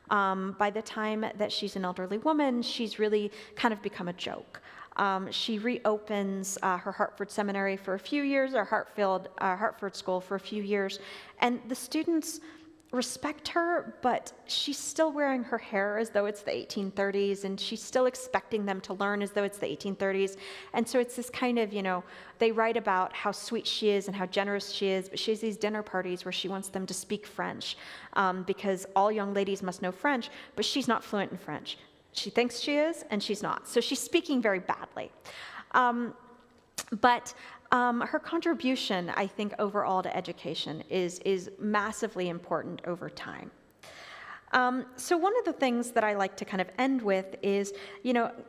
By the time that she's an elderly woman, she's really kind of become a joke. She reopens her Hartford Seminary for a few years, or Hartford School for a few years, and the students respect her, but she's still wearing her hair as though it's the 1830s, and she's still expecting them to learn as though it's the 1830s. And so it's this kind of, they write about how sweet she is and how generous she is, but she has these dinner parties where she wants them to speak French because all young ladies must know French, but she's not fluent in French. She thinks she is, and she's not. So she's speaking very badly. But her contribution, I think, overall to education is massively important over time. So one of the things that I like to kind of end with is,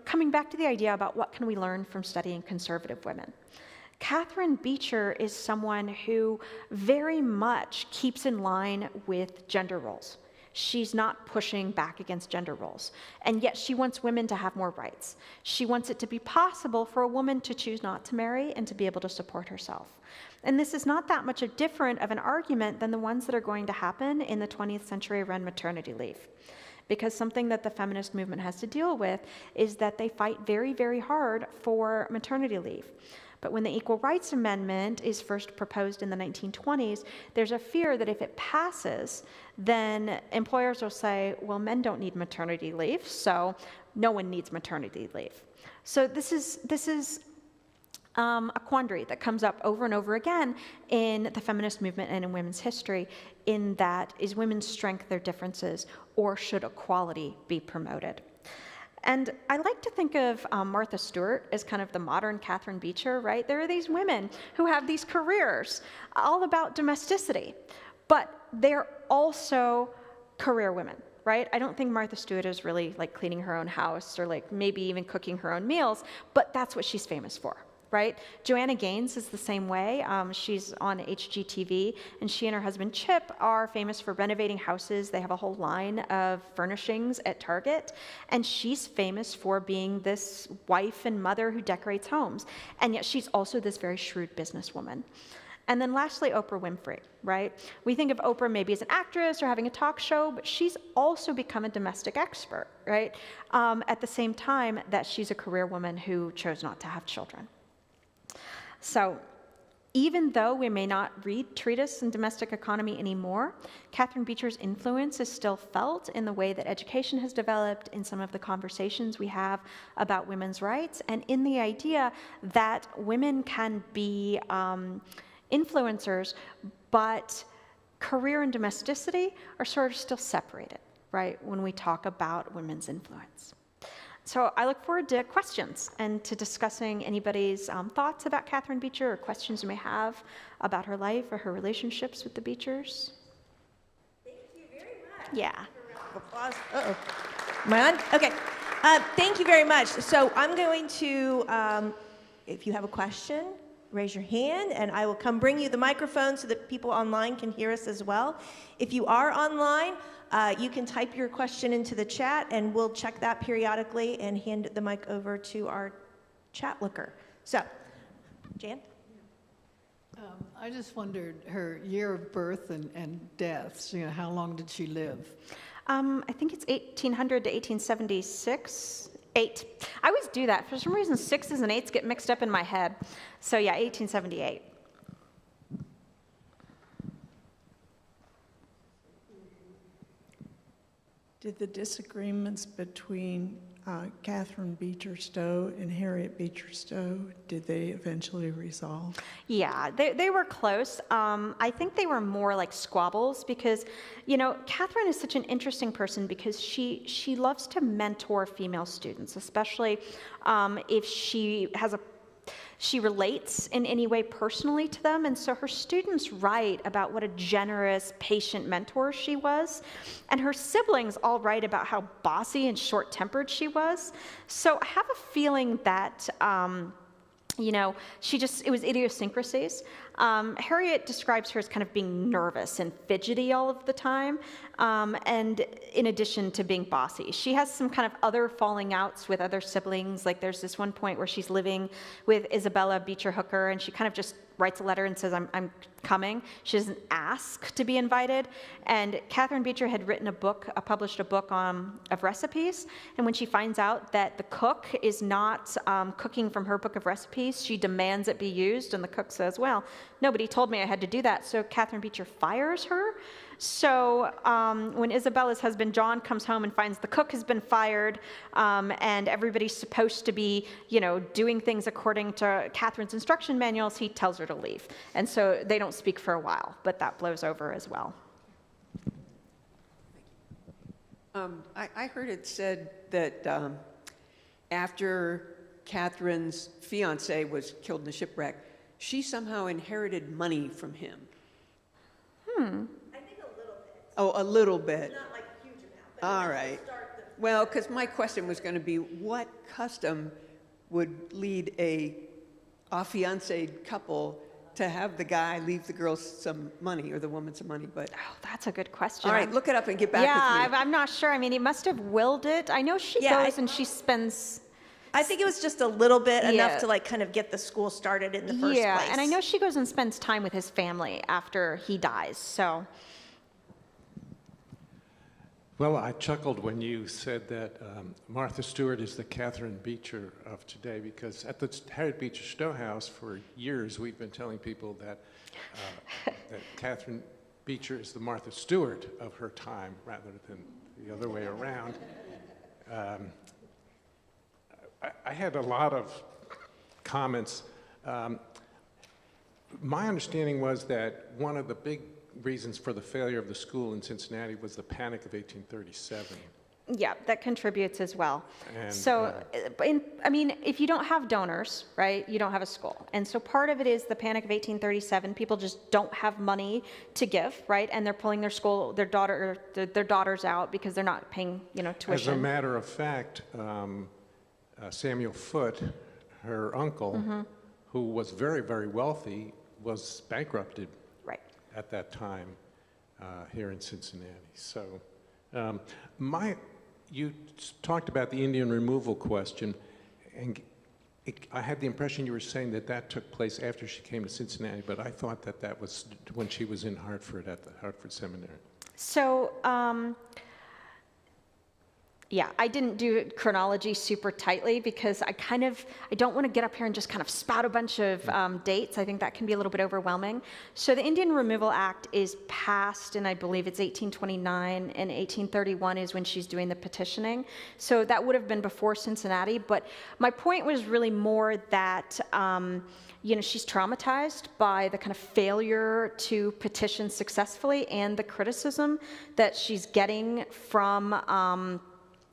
coming back to the idea about what can we learn from studying conservative women. Catharine Beecher is someone who very much keeps in line with gender roles. She's not pushing back against gender roles, and yet she wants women to have more rights. She wants it to be possible for a woman to choose not to marry and to be able to support herself. And this is not that much different of an argument than the ones that are going to happen in the 20th century around maternity leave. Because something that the feminist movement has to deal with is that they fight very, very hard for maternity leave. But when the Equal Rights Amendment is first proposed in the 1920s, there's a fear that if it passes, then employers will say, well, men don't need maternity leave, so no one needs maternity leave. So this is a quandary that comes up over and over again in the feminist movement and in women's history, in that, is women's strength their differences, or should equality be promoted? And I like to think of Martha Stewart as kind of the modern Catharine Beecher, right? There are these women who have these careers all about domesticity, but they're also career women, right? I don't think Martha Stewart is really like cleaning her own house or like maybe even cooking her own meals, but that's what she's famous for, right? Joanna Gaines is the same way. She's on HGTV, and she and her husband Chip are famous for renovating houses. They have a whole line of furnishings at Target, and she's famous for being this wife and mother who decorates homes, and yet she's also this very shrewd businesswoman. And then lastly, Oprah Winfrey, right? We think of Oprah maybe as an actress or having a talk show, but she's also become a domestic expert, right? At the same time that she's a career woman who chose not to have children. So even though we may not read Treatise on Domestic Economy anymore, Catharine Beecher's influence is still felt in the way that education has developed, in some of the conversations we have about women's rights, and in the idea that women can be influencers, but career and domesticity are sort of still separated, right, when we talk about women's influence. So I look forward to questions and to discussing anybody's thoughts about Catharine Beecher, or questions you may have about her life or her relationships with the Beechers. Thank you very much. Yeah. Applause. Uh-oh. Am I on? Okay. Thank you very much. So I'm going to, if you have a question, raise your hand, and I will come bring you the microphone so that people online can hear us as well. If you are online, you can type your question into the chat, and we'll check that periodically and hand the mic over to our chat looker. So, Jan? I just wondered her year of birth and deaths. How long did she live? I think it's 1800 to 1876. 8. I always do that. For some reason, 6s and 8s get mixed up in my head. So yeah, 1878. Did the disagreements between Catharine Beecher Stowe and Harriet Beecher Stowe, did they eventually resolve? Yeah, they were close. I think they were more like squabbles because, Catherine is such an interesting person because she loves to mentor female students, especially if she relates in any way personally to them. And so her students write about what a generous, patient mentor she was. And her siblings all write about how bossy and short-tempered she was. So I have a feeling that, it was idiosyncrasies. Harriet describes her as kind of being nervous and fidgety all of the time, and in addition to being bossy. She has some kind of other falling outs with other siblings. Like there's this one point where she's living with Isabella Beecher Hooker, and she kind of just writes a letter and says, I'm coming. She doesn't ask to be invited. And Catharine Beecher had published a book of recipes. And when she finds out that the cook is not cooking from her book of recipes, she demands it be used. And the cook says, well, nobody told me I had to do that. So Catharine Beecher fires her. So when Isabella's husband, John, comes home and finds the cook has been fired and everybody's supposed to be, doing things according to Catherine's instruction manuals, he tells her to leave. And so they don't speak for a while, but that blows over as well. I heard it said that after Catherine's fiance was killed in a shipwreck, she somehow inherited money from him. Oh, a little bit. Not like a huge amount. But All right. Well, because my question was going to be, what custom would lead a fiancé couple to have the guy leave the girl some money or the woman some money? But Oh, that's a good question. all right, look it up and get back with me. I'm not sure. I mean, he must have willed it. I know she goes and she spends. I think it was just a little bit Yeah. enough to like kind of get the school started in the first place. And I know she goes and spends time with his family after he dies. So. Well, I chuckled when you said that Martha Stewart is the Catharine Beecher of today, because at the Harriet Beecher Stowe House for years we've been telling people that that Catharine Beecher is the Martha Stewart of her time rather than the other way around. I had a lot of comments. My understanding was that one of the big reasons for the failure of the school in Cincinnati was the Panic of 1837. Yeah, that contributes as well. And, So, if you don't have donors, right, you don't have a school. And so part of it is the Panic of 1837. People just don't have money to give, right? And they're pulling their daughters out because they're not paying, tuition. As a matter of fact, Samuel Foote, her uncle, who was very, very wealthy, was bankrupted Right. at that time here in Cincinnati. So you talked about the Indian removal question, and I had the impression you were saying that took place after she came to Cincinnati, but I thought that was when she was in Hartford at the Hartford Seminary. So, yeah, I didn't do chronology super tightly because I don't want to get up here and just kind of spout a bunch of dates. I think that can be a little bit overwhelming. So the Indian Removal Act is passed, and I believe it's 1829, and 1831 is when she's doing the petitioning. So that would have been before Cincinnati, but my point was really more that she's traumatized by the kind of failure to petition successfully and the criticism that she's getting from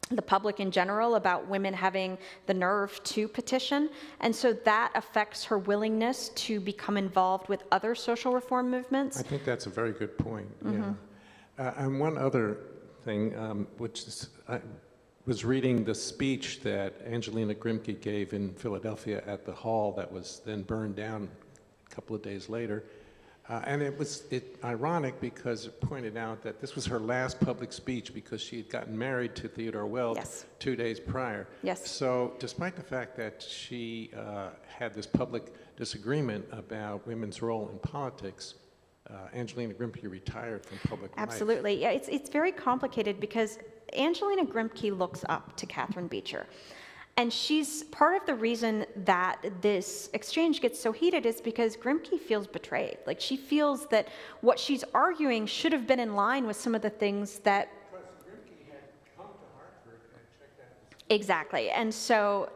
the public in general about women having the nerve to petition. And so that affects her willingness to become involved with other social reform movements. I think that's a very good point, yeah. And one other thing, which is, I was reading the speech that Angelina Grimke gave in Philadelphia at the hall that was then burned down a couple of days later. And it was ironic because it pointed out that this was her last public speech because she had gotten married to Theodore Weld Yes. 2 days prior. Yes. So despite the fact that she had this public disagreement about women's role in politics, Angelina Grimke retired from public life. Absolutely. Yeah, it's very complicated because Angelina Grimke looks up to Catharine Beecher. And she's part of the reason that this exchange gets so heated is because Grimke feels betrayed. Like she feels that what she's arguing should have been in line with some of the things that. Because Grimke had come to Hartford and checked out Exactly. And so,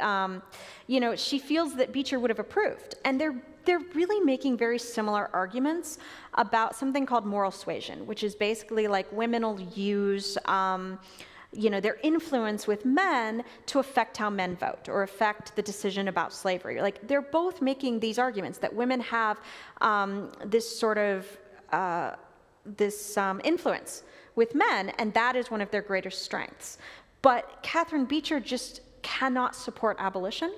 she feels that Beecher would have approved. And they're really making very similar arguments about something called moral suasion, which is basically like women will use, their influence with men to affect how men vote or affect the decision about slavery. Like, they're both making these arguments that women have this sort of influence with men, and that is one of their greatest strengths. But Catharine Beecher just cannot support abolition.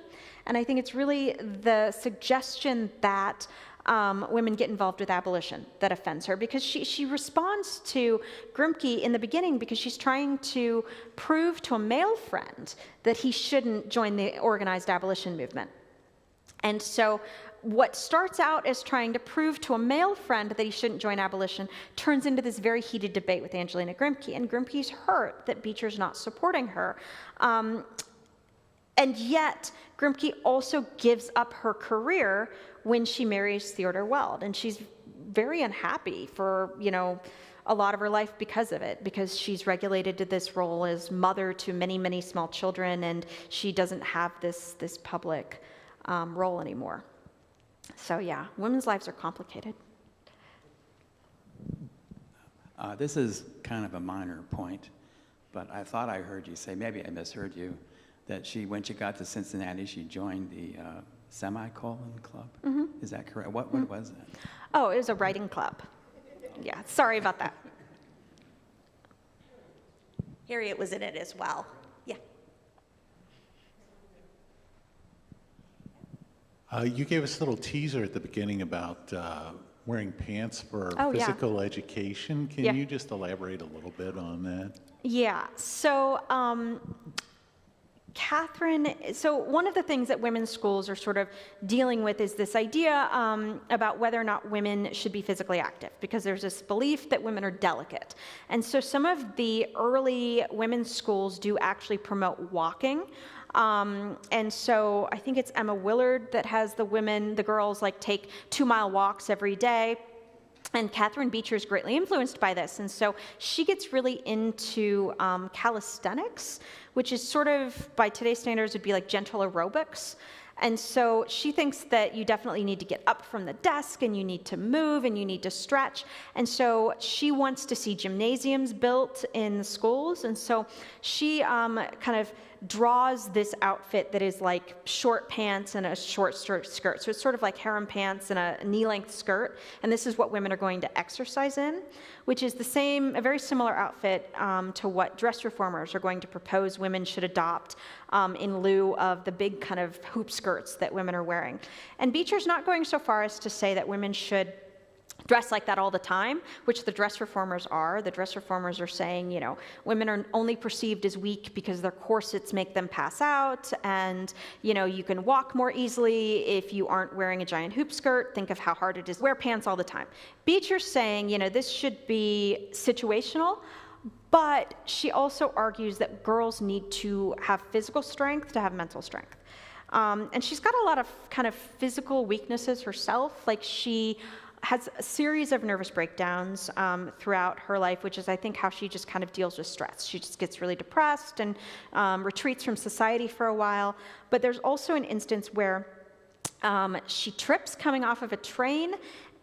And I think it's really the suggestion that women get involved with abolition that offends her, because she responds to Grimke in the beginning because she's trying to prove to a male friend that he shouldn't join the organized abolition movement. And so what starts out as trying to prove to a male friend that he shouldn't join abolition turns into this very heated debate with Angelina Grimke. And Grimke's hurt that Beecher's not supporting her. And yet, Grimke also gives up her career when she marries Theodore Weld. And she's very unhappy for, a lot of her life because of it, because she's regulated to this role as mother to many, many small children, and she doesn't have this public role anymore. So yeah, women's lives are complicated. This is kind of a minor point, but I thought I heard you say, maybe I misheard you, that when she got to Cincinnati, she joined the Semicolon Club. Mm-hmm. Is that correct? What was that? Oh, it was a writing club. Yeah, sorry about that. Harriet was in it as well. Yeah. You gave us a little teaser at the beginning about wearing pants for physical education. Can you just elaborate a little bit on that? Yeah, so Catherine, so one of the things that women's schools are sort of dealing with is this idea about whether or not women should be physically active, because there's this belief that women are delicate. And so some of the early women's schools do actually promote walking. And so I think it's Emma Willard that has the girls like take 2-mile walks every day. And Catharine Beecher is greatly influenced by this. And so she gets really into calisthenics, which is sort of, by today's standards, would be like gentle aerobics. And so she thinks that you definitely need to get up from the desk, and you need to move, and you need to stretch. And so she wants to see gymnasiums built in the schools. And so she kind of draws this outfit that is like short pants and a short skirt. So it's sort of like harem pants and a knee-length skirt. And this is what women are going to exercise in, which is a very similar outfit to what dress reformers are going to propose women should adopt in lieu of the big kind of hoop skirts that women are wearing. And Beecher's not going so far as to say that women should dress like that all the time, which the dress reformers are. The dress reformers are saying, women are only perceived as weak because their corsets make them pass out, and, you can walk more easily if you aren't wearing a giant hoop skirt. Think of how hard it is to wear pants all the time. Beecher's saying, this should be situational, but she also argues that girls need to have physical strength to have mental strength. And she's got a lot of kind of physical weaknesses herself. Like, she has a series of nervous breakdowns throughout her life, which is, I think, how she just kind of deals with stress. She just gets really depressed and retreats from society for a while. But there's also an instance where she trips coming off of a train,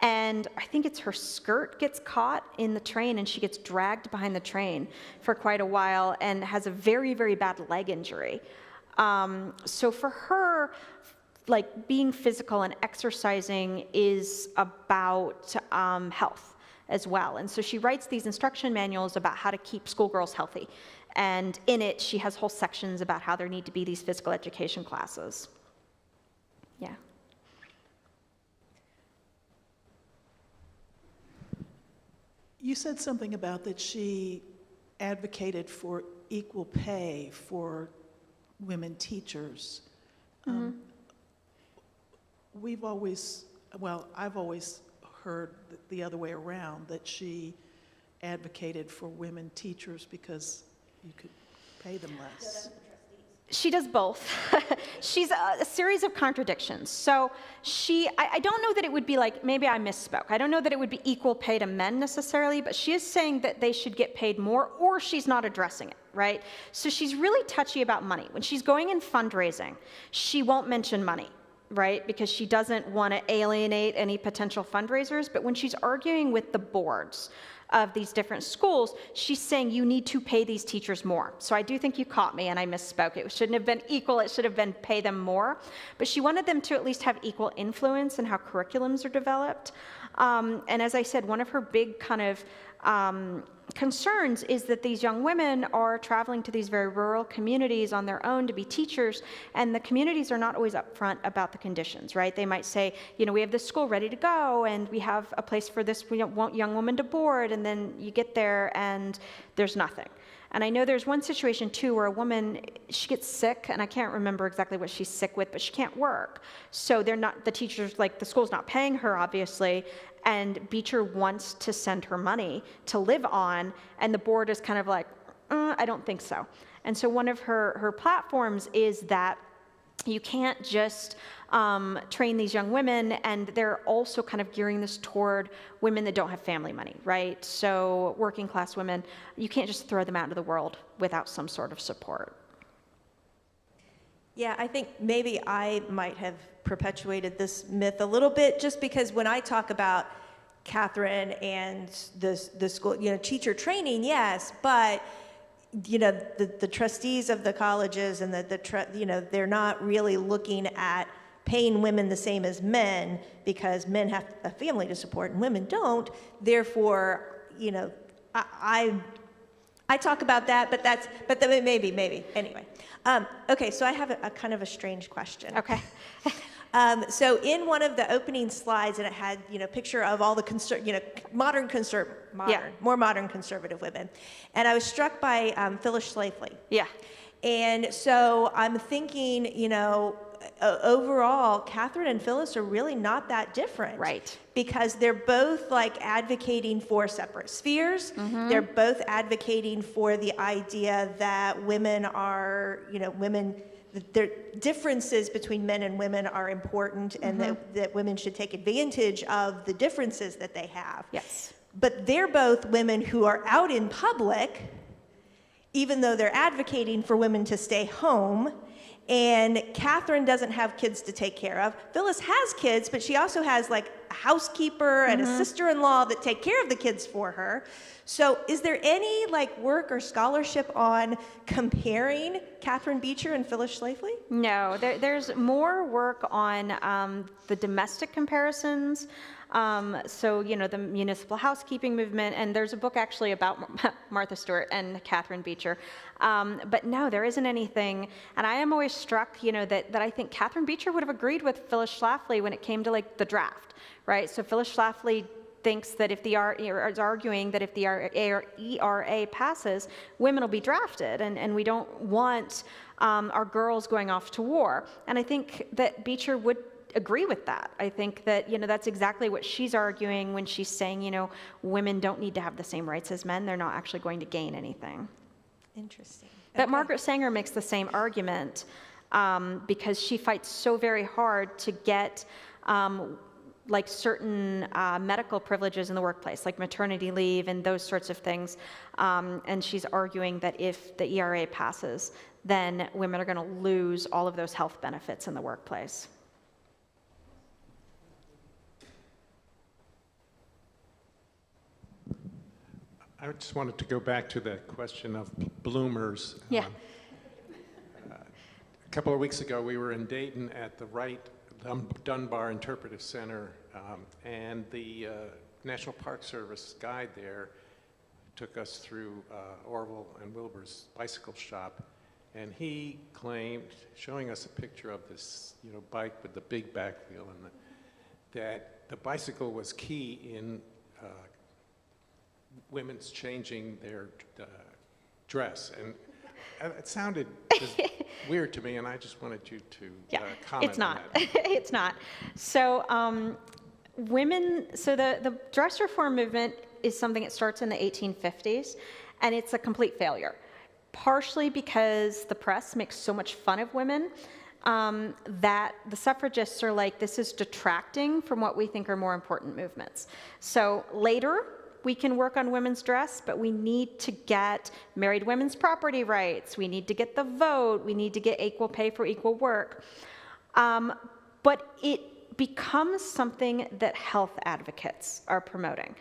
and I think it's her skirt gets caught in the train, and she gets dragged behind the train for quite a while and has a very, very bad leg injury. So for her, like, being physical and exercising is about health as well. And so she writes these instruction manuals about how to keep schoolgirls healthy. And in it, she has whole sections about how there need to be these physical education classes. Yeah. You said something about that she advocated for equal pay for women teachers. Mm-hmm. I've always heard the other way around, that she advocated for women teachers because you could pay them less. She does both. She's a series of contradictions. So I don't know that it would be like, maybe I misspoke. I don't know that it would be equal pay to men necessarily, but she is saying that they should get paid more, or she's not addressing it, right? So she's really touchy about money. When she's going in fundraising, she won't mention money, right? Because she doesn't want to alienate any potential fundraisers. But when she's arguing with the boards of these different schools, she's saying you need to pay these teachers more. So I do think you caught me and I misspoke. It shouldn't have been equal, it should have been pay them more. But she wanted them to at least have equal influence in how curriculums are developed. And as I said, one of her big kind of concerns is that these young women are traveling to these very rural communities on their own to be teachers, and the communities are not always upfront about the conditions, right? They might say, you know, we have this school ready to go, and we have a place for this young woman to board, and then you get there and there's nothing. And I know there's one situation too where a woman, she gets sick, and I can't remember exactly what she's sick with, but she can't work. So they're not, the teachers, like the school's not paying her, obviously, and Beecher wants to send her money to live on, and the board is kind of like, I don't think so. And so one of her platforms is that you can't just train these young women, and they're also kind of gearing this toward women that don't have family money, right? So working class women, you can't just throw them out into the world without some sort of support. Yeah, I think maybe I might have perpetuated this myth a little bit, just because when I talk about Catherine and the school, you know, teacher training, yes, but you know, the trustees of the colleges and you know, they're not really looking at paying women the same as men, because men have a family to support and women don't. Therefore, you know, I talk about that, but then maybe anyway. Okay, so I have a kind of a strange question. Okay. So in one of the opening slides, and it had, you know, picture of all the more modern conservative women, and I was struck by Phyllis Schlafly. Yeah. And so I'm thinking, you know, overall, Catherine and Phyllis are really not that different. Right. Because they're both like advocating for separate spheres. Mm-hmm. They're both advocating for the idea that women are, you know, the differences between men and women are important, and that women should take advantage of the differences that they have. Yes. But they're both women who are out in public, even though they're advocating for women to stay home. And Catherine doesn't have kids to take care of. Phyllis has kids, but she also has like a housekeeper and a sister-in-law that take care of the kids for her. So is there any like work or scholarship on comparing Catharine Beecher and Phyllis Schlafly? No, there's more work on the domestic comparisons. So, you know, the municipal housekeeping movement, and there's a book actually about Martha Stewart and Catharine Beecher. But no, there isn't anything, and I am always struck, you know, that I think Catharine Beecher would have agreed with Phyllis Schlafly when it came to like the draft, right? So Phyllis Schlafly thinks that if the is arguing that if the ERA passes, women will be drafted, and we don't want our girls going off to war. And I think that Beecher would agree with that. I think that, you know, that's exactly what she's arguing when she's saying, you know, women don't need to have the same rights as men. They're not actually going to gain anything. Interesting. But Margaret Sanger makes the same argument because she fights so very hard to get like certain medical privileges in the workplace, like maternity leave and those sorts of things. And she's arguing that if the ERA passes, then women are going to lose all of those health benefits in the workplace. I just wanted to go back to the question of bloomers. Yeah. A couple of weeks ago, we were in Dayton at the Wright Dunbar Interpretive Center, and the National Park Service guide there took us through Orville and Wilbur's bicycle shop, and he claimed, showing us a picture of this, you know, bike with the big back wheel, and that the bicycle was key in women's changing their dress, and it sounded just weird to me, and I just wanted you to comment it's not. on that. It's not. So the dress reform movement is something that starts in the 1850s, and it's a complete failure. partially because the press makes so much fun of women, that the suffragists are like, this is detracting from what we think are more important movements. So later, we can work on women's dress, but we need to get married women's property rights. We need to get the vote. We need to get equal pay for equal work. But it becomes something that health advocates are promoting,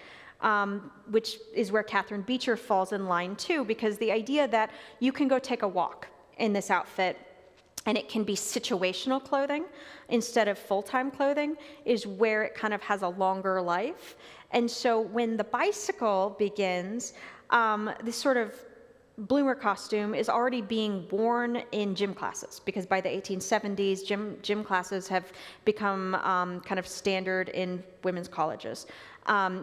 which is where Catharine Beecher falls in line too, because the idea that you can go take a walk in this outfit and it can be situational clothing instead of full-time clothing is where it kind of has a longer life. And so when the bicycle begins, this sort of bloomer costume is already being worn in gym classes, because by the 1870s, gym classes have become kind of standard in women's colleges.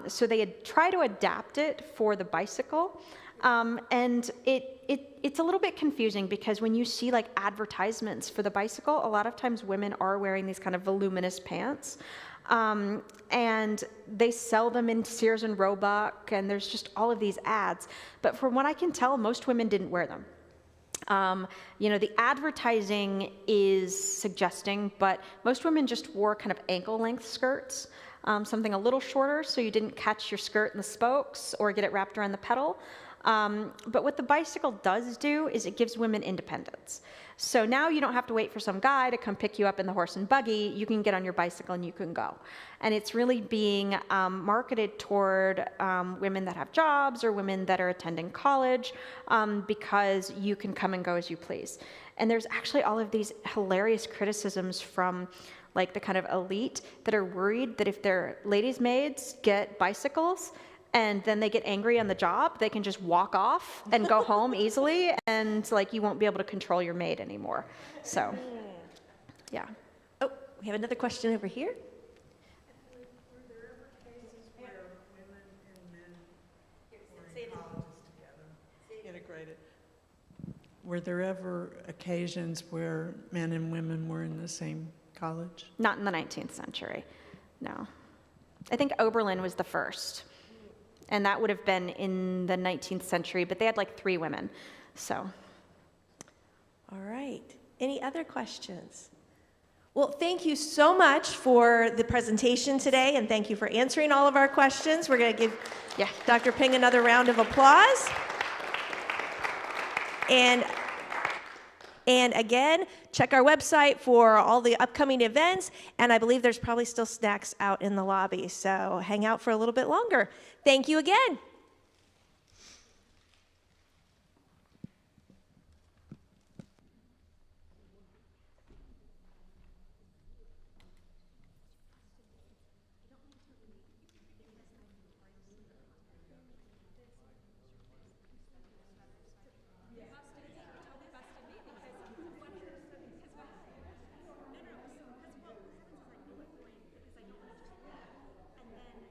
So they had tried to adapt it for the bicycle, and it's a little bit confusing, because when you see like advertisements for the bicycle, a lot of times women are wearing these kind of voluminous pants. And they sell them in Sears and Roebuck, and there's just all of these ads. But from what I can tell, most women didn't wear them. The advertising is suggesting, but most women just wore kind of ankle-length skirts, something a little shorter so you didn't catch your skirt in the spokes or get it wrapped around the pedal. But what the bicycle does do is it gives women independence. So now you don't have to wait for some guy to come pick you up in the horse and buggy. You can get on your bicycle and you can go. And it's really being marketed toward women that have jobs or women that are attending college, because you can come and go as you please. And there's actually all of these hilarious criticisms from like the kind of elite that are worried that if their ladies' maids get bicycles, and then they get angry on the job, they can just walk off and go home easily, and like you won't be able to control your maid anymore. So, yeah. Oh, we have another question over here. Were there ever cases where women and men were in colleges together, integrated? Were there ever occasions where men and women were in the same college? Not in the 19th century, no. I think Oberlin was the first. And that would have been in the 19th century, but they had like 3 women, so. All right. Any other questions? Well, thank you so much for the presentation today, and thank you for answering all of our questions. We're going to give Dr. Ping another round of applause. And again, check our website for all the upcoming events, and I believe there's probably still snacks out in the lobby, so hang out for a little bit longer. Thank you again.